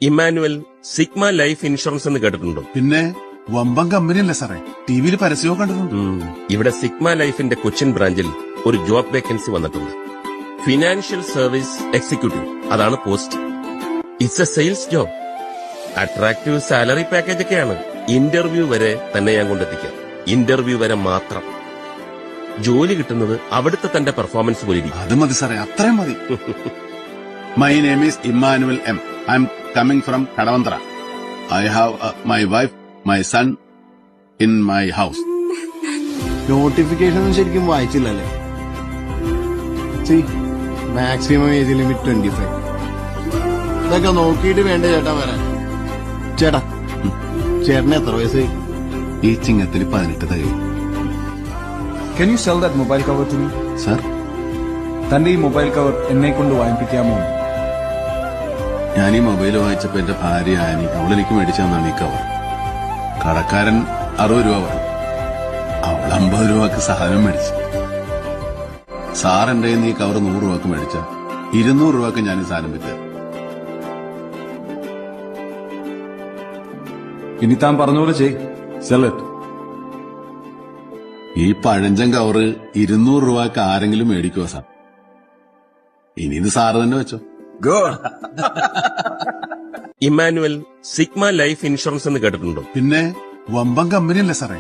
Emmanuel sigma life insurance എന്ന് കേട്ടിട്ടുണ്ടോ? പിന്നെ വമ്പൻ കമ്പനിയല്ലേ സാറേ, ടിവിയിൽ പരസ്യമോ കണ്ടിട്ടുണ്ട്. ഇവിടെ സിഗ്മ ലൈഫിന്റെ കൊച്ചിൻ ബ്രാഞ്ചിൽ ഒരു ജോബ് വേക്കൻസി വന്നിട്ടുണ്ട്. ഫിനാൻഷ്യൽ സർവീസ് എക്സിക്യൂട്ടീവ്, അതാണ് post. It's A sales job. Attractive salary package ഒക്കെയാണ്. ഇന്റർവ്യൂ വരെ തന്നെ ഞാൻ കൊണ്ടെത്തിക്കാം. ഇന്റർവ്യൂ വരെ മാത്രം. ജോലി കിട്ടുന്നത് അവിടുത്തെ തന്റെ പെർഫോമൻസ് പോലെ ഇരിക്കും. അത് മതി സാറേ, അത്രയും മതി. My name is Emmanuel M. I am coming from Kadavanthra. I have my wife, my son in my house. Notification ശരിക്കും വായിച്ചില്ലല്ലേ? Maximum age limit 25. ഇതൊക്കെ നോക്കിയിട്ട് വേണ്ട ചേട്ടാ വരാൻ. ചേട്ടാ, ചേട്ടന് എത്ര വയസ്സ്? ഈ ചിങ്ങത്തിൽ 18 തികയും. Can you sell that mobile cover to me? Sir, തന്റെ ഈ മൊബൈൽ കവർ എന്നെ കൊണ്ട് വാങ്ങിപ്പിക്കാമോ? ഞാൻ ഈ മൊബൈൽ വാങ്ങിച്ചപ്പോ എന്റെ ഭാര്യ ആനി അവളെനിക്ക് മേടിച്ചു തന്നാണ് ഈ കവർ. കടക്കാരൻ 60 രൂപ പറഞ്ഞു, അവൾ 50 രൂപക്ക് സാധനം മേടിച്ചു. സാർ എന്റെ കയ്യിൽ നിന്ന് ഈ കവർ 100 രൂപക്ക് മേടിച്ച 200 രൂപക്ക് ഞാൻ ഈ സാധനം വിറ്റത്. ഇനി താൻ പറഞ്ഞ ചെയ്, സെൽ ഇറ്റ്. ഈ പഴഞ്ചൻ കവറ് 200 രൂപക്ക് ആരെങ്കിലും മേടിക്കുമോ സാർ? ഇനി ഇത് സാറ് തന്നെ വെച്ചോ. ഇമ്മാനുവൽ സിഗ്മ ലൈഫ് ഇൻഷുറൻസ് എന്ന് കേട്ടിട്ടുണ്ടോ? പിന്നെ വമ്പൻ കമ്പനിയല്ലേ സാറേ,